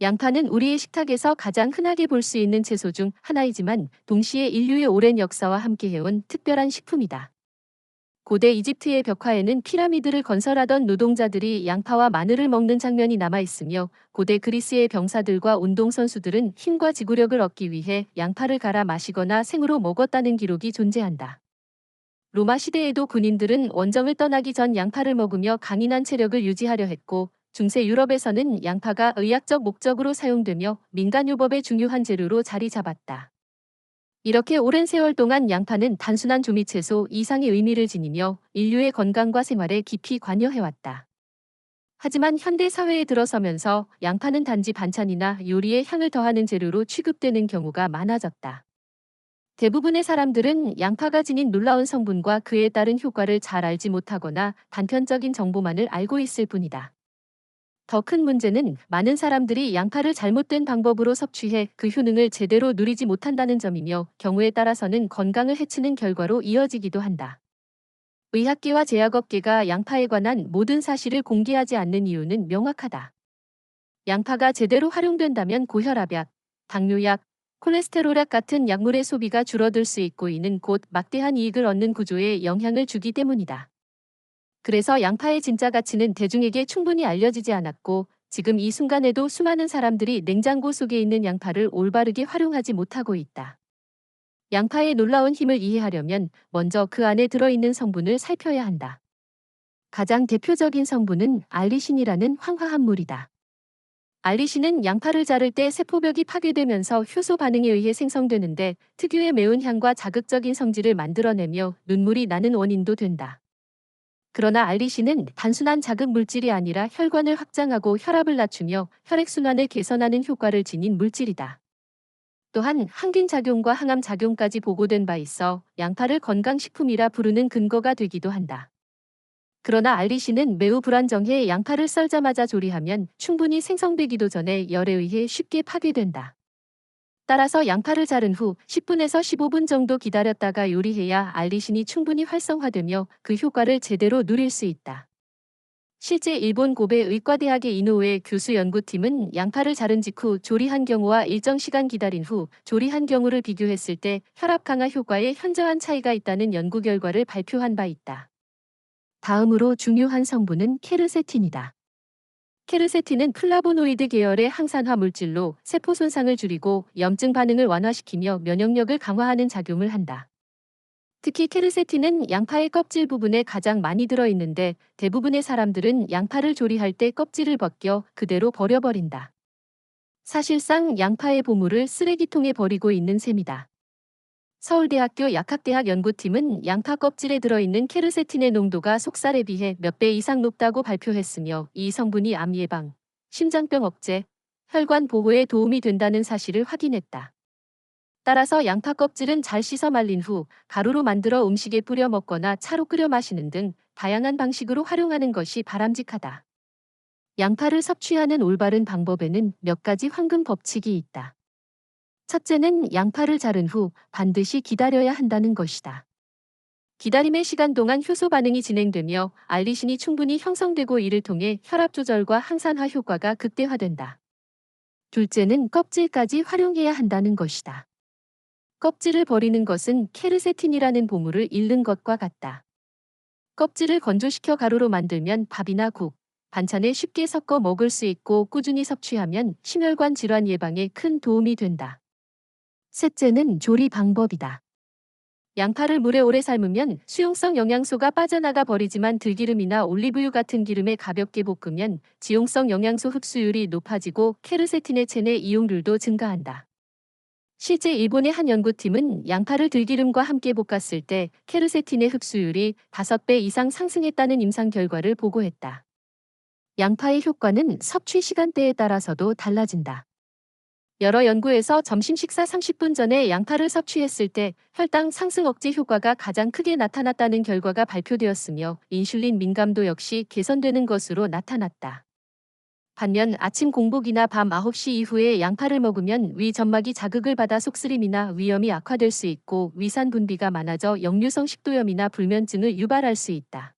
양파는 우리의 식탁에서 가장 흔하게 볼 수 있는 채소 중 하나이지만 동시에 인류의 오랜 역사와 함께해온 특별한 식품이다. 고대 이집트의 벽화에는 피라미드를 건설하던 노동자들이 양파와 마늘을 먹는 장면이 남아있으며 고대 그리스의 병사들과 운동선수들은 힘과 지구력을 얻기 위해 양파를 갈아 마시거나 생으로 먹었다는 기록이 존재한다. 로마 시대에도 군인들은 원정을 떠나기 전 양파를 먹으며 강인한 체력을 유지하려 했고 중세 유럽에서는 양파가 의학적 목적으로 사용되며 민간요법의 중요한 재료로 자리 잡았다. 이렇게 오랜 세월 동안 양파는 단순한 조미채소 이상의 의미를 지니며 인류의 건강과 생활에 깊이 관여해왔다. 하지만 현대 사회에 들어서면서 양파는 단지 반찬이나 요리에 향을 더하는 재료로 취급되는 경우가 많아졌다. 대부분의 사람들은 양파가 지닌 놀라운 성분과 그에 따른 효과를 잘 알지 못하거나 단편적인 정보만을 알고 있을 뿐이다. 더 큰 문제는 많은 사람들이 양파를 잘못된 방법으로 섭취해 그 효능을 제대로 누리지 못한다는 점이며 경우에 따라서는 건강을 해치는 결과로 이어지기도 한다. 의학계와 제약업계가 양파에 관한 모든 사실을 공개하지 않는 이유는 명확하다. 양파가 제대로 활용된다면 고혈압약, 당뇨약, 콜레스테롤약 같은 약물의 소비가 줄어들 수 있고 이는 곧 막대한 이익을 얻는 구조에 영향을 주기 때문이다. 그래서 양파의 진짜 가치는 대중에게 충분히 알려지지 않았고 지금 이 순간에도 수많은 사람들이 냉장고 속에 있는 양파를 올바르게 활용하지 못하고 있다. 양파의 놀라운 힘을 이해하려면 먼저 그 안에 들어있는 성분을 살펴야 한다. 가장 대표적인 성분은 알리신이라는 황화합물이다. 알리신은 양파를 자를 때 세포벽이 파괴되면서 효소 반응에 의해 생성되는데 특유의 매운 향과 자극적인 성질을 만들어내며 눈물이 나는 원인도 된다. 그러나 알리신은 단순한 자극 물질이 아니라 혈관을 확장하고 혈압을 낮추며 혈액순환을 개선하는 효과를 지닌 물질이다. 또한 항균작용과 항암작용까지 보고된 바 있어 양파를 건강식품이라 부르는 근거가 되기도 한다. 그러나 알리신은 매우 불안정해 양파를 썰자마자 조리하면 충분히 생성되기도 전에 열에 의해 쉽게 파괴된다. 따라서 양파를 자른 후 10분에서 15분 정도 기다렸다가 요리해야 알리신이 충분히 활성화되며 그 효과를 제대로 누릴 수 있다. 실제 일본 고베 의과대학의 이노우에 교수 연구팀은 양파를 자른 직후 조리한 경우와 일정 시간 기다린 후 조리한 경우를 비교했을 때 혈압 강화 효과에 현저한 차이가 있다는 연구 결과를 발표한 바 있다. 다음으로 중요한 성분은 케르세틴이다. 케르세틴은 플라보노이드 계열의 항산화 물질로 세포 손상을 줄이고 염증 반응을 완화시키며 면역력을 강화하는 작용을 한다. 특히 케르세틴은 양파의 껍질 부분에 가장 많이 들어있는데 대부분의 사람들은 양파를 조리할 때 껍질을 벗겨 그대로 버려버린다. 사실상 양파의 보물을 쓰레기통에 버리고 있는 셈이다. 서울대학교 약학대학 연구팀은 양파 껍질에 들어있는 케르세틴의 농도가 속살에 비해 몇 배 이상 높다고 발표했으며 이 성분이 암 예방, 심장병 억제, 혈관 보호에 도움이 된다는 사실을 확인했다. 따라서 양파 껍질은 잘 씻어 말린 후 가루로 만들어 음식에 뿌려 먹거나 차로 끓여 마시는 등 다양한 방식으로 활용하는 것이 바람직하다. 양파를 섭취하는 올바른 방법에는 몇 가지 황금 법칙이 있다. 첫째는 양파를 자른 후 반드시 기다려야 한다는 것이다. 기다림의 시간 동안 효소 반응이 진행되며 알리신이 충분히 형성되고 이를 통해 혈압 조절과 항산화 효과가 극대화된다. 둘째는 껍질까지 활용해야 한다는 것이다. 껍질을 버리는 것은 케르세틴이라는 보물을 잃는 것과 같다. 껍질을 건조시켜 가루로 만들면 밥이나 국, 반찬에 쉽게 섞어 먹을 수 있고 꾸준히 섭취하면 심혈관 질환 예방에 큰 도움이 된다. 셋째는 조리 방법이다. 양파를 물에 오래 삶으면 수용성 영양소가 빠져나가 버리지만 들기름이나 올리브유 같은 기름에 가볍게 볶으면 지용성 영양소 흡수율이 높아지고 케르세틴의 체내 이용률도 증가한다. 실제 일본의 한 연구팀은 양파를 들기름과 함께 볶았을 때 케르세틴의 흡수율이 5배 이상 상승했다는 임상 결과를 보고했다. 양파의 효과는 섭취 시간대에 따라서도 달라진다. 여러 연구에서 점심 식사 30분 전에 양파를 섭취했을 때 혈당 상승 억제 효과가 가장 크게 나타났다는 결과가 발표되었으며 인슐린 민감도 역시 개선되는 것으로 나타났다. 반면 아침 공복이나 밤 9시 이후에 양파를 먹으면 위 점막이 자극을 받아 속쓰림이나 위염이 악화될 수 있고 위산 분비가 많아져 역류성 식도염이나 불면증을 유발할 수 있다.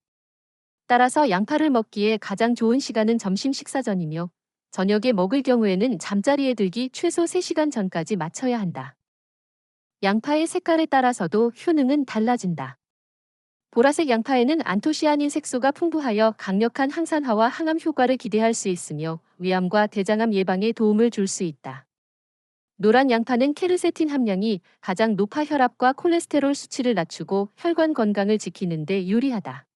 따라서 양파를 먹기에 가장 좋은 시간은 점심 식사 전이며 저녁에 먹을 경우에는 잠자리에 들기 최소 3시간 전까지 맞춰야 한다. 양파의 색깔에 따라서도 효능은 달라진다. 보라색 양파에는 안토시아닌 색소가 풍부하여 강력한 항산화와 항암 효과를 기대할 수 있으며 위암과 대장암 예방에 도움을 줄 수 있다. 노란 양파는 케르세틴 함량이 가장 높아 혈압과 콜레스테롤 수치를 낮추고 혈관 건강을 지키는 데 유리하다.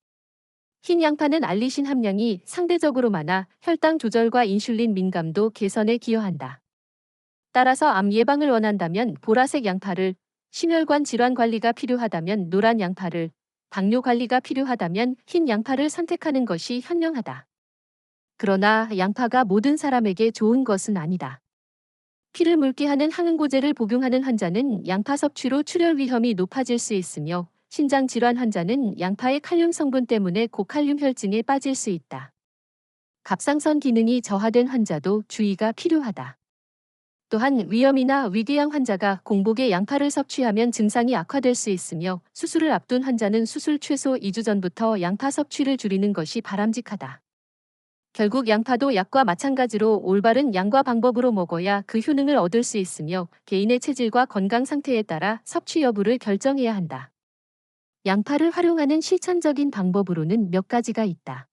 흰 양파는 알리신 함량이 상대적으로 많아 혈당 조절과 인슐린 민감도 개선에 기여한다. 따라서 암 예방을 원한다면 보라색 양파를, 심혈관 질환 관리가 필요하다면 노란 양파를, 당뇨 관리가 필요하다면 흰 양파를 선택하는 것이 현명하다. 그러나 양파가 모든 사람에게 좋은 것은 아니다. 피를 묽게 하는 항응고제를 복용하는 환자는 양파 섭취로 출혈 위험이 높아질 수 있으며 신장 질환 환자는 양파의 칼륨 성분 때문에 고칼륨 혈증에 빠질 수 있다. 갑상선 기능이 저하된 환자도 주의가 필요하다. 또한 위염이나 위궤양 환자가 공복에 양파를 섭취하면 증상이 악화될 수 있으며 수술을 앞둔 환자는 수술 최소 2주 전부터 양파 섭취를 줄이는 것이 바람직하다. 결국 양파도 약과 마찬가지로 올바른 양과 방법으로 먹어야 그 효능을 얻을 수 있으며 개인의 체질과 건강 상태에 따라 섭취 여부를 결정해야 한다. 양파를 활용하는 실천적인 방법으로는 몇 가지가 있다.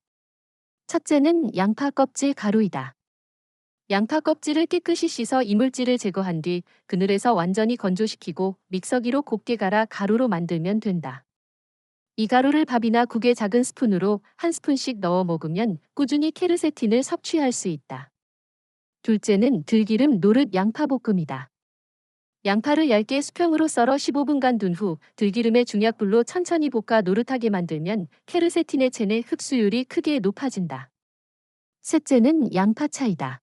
첫째는 양파 껍질 가루이다. 양파 껍질을 깨끗이 씻어 이물질을 제거한 뒤 그늘에서 완전히 건조시키고 믹서기로 곱게 갈아 가루로 만들면 된다. 이 가루를 밥이나 국에 작은 스푼으로 한 스푼씩 넣어 먹으면 꾸준히 케르세틴을 섭취할 수 있다. 둘째는 들기름 노릇 양파볶음이다. 양파를 얇게 수평으로 썰어 15분간 둔 후 들기름에 중약불로 천천히 볶아 노릇하게 만들면 케르세틴의 체내 흡수율이 크게 높아진다. 셋째는 양파차이다.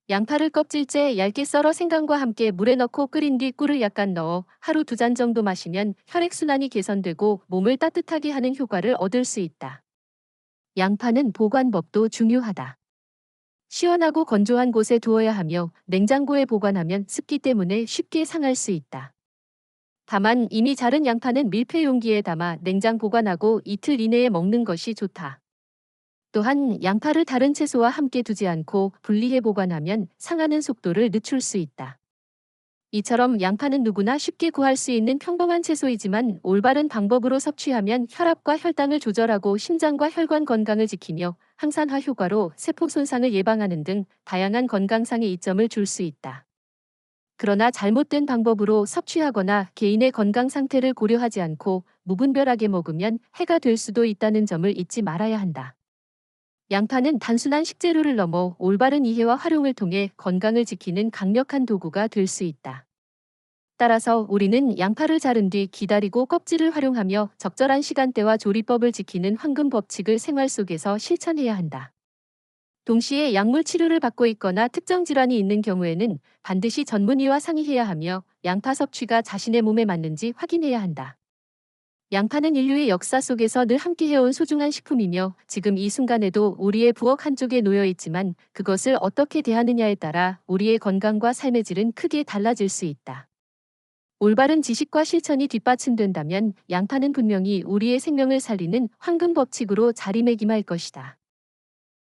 양파를 껍질째 얇게 썰어 생강과 함께 물에 넣고 끓인 뒤 꿀을 약간 넣어 하루 2잔 정도 마시면 혈액순환이 개선되고 몸을 따뜻하게 하는 효과를 얻을 수 있다. 양파는 보관법도 중요하다. 시원하고 건조한 곳에 두어야 하며 냉장고에 보관하면 습기 때문에 쉽게 상할 수 있다. 다만 이미 자른 양파는 밀폐 용기에 담아 냉장 보관하고 이틀 이내에 먹는 것이 좋다. 또한 양파를 다른 채소와 함께 두지 않고 분리해 보관하면 상하는 속도를 늦출 수 있다. 이처럼 양파는 누구나 쉽게 구할 수 있는 평범한 채소이지만 올바른 방법으로 섭취하면 혈압과 혈당을 조절하고 심장과 혈관 건강을 지키며 항산화 효과로 세포 손상을 예방하는 등 다양한 건강상의 이점을 줄 수 있다. 그러나 잘못된 방법으로 섭취하거나 개인의 건강 상태를 고려하지 않고 무분별하게 먹으면 해가 될 수도 있다는 점을 잊지 말아야 한다. 양파는 단순한 식재료를 넘어 올바른 이해와 활용을 통해 건강을 지키는 강력한 도구가 될 수 있다. 따라서 우리는 양파를 자른 뒤 기다리고 껍질을 활용하며 적절한 시간대와 조리법을 지키는 황금 법칙을 생활 속에서 실천해야 한다. 동시에 약물 치료를 받고 있거나 특정 질환이 있는 경우에는 반드시 전문의와 상의해야 하며 양파 섭취가 자신의 몸에 맞는지 확인해야 한다. 양파는 인류의 역사 속에서 늘 함께해온 소중한 식품이며 지금 이 순간에도 우리의 부엌 한쪽에 놓여 있지만 그것을 어떻게 대하느냐에 따라 우리의 건강과 삶의 질은 크게 달라질 수 있다. 올바른 지식과 실천이 뒷받침된다면 양파는 분명히 우리의 생명을 살리는 황금 법칙으로 자리매김할 것이다.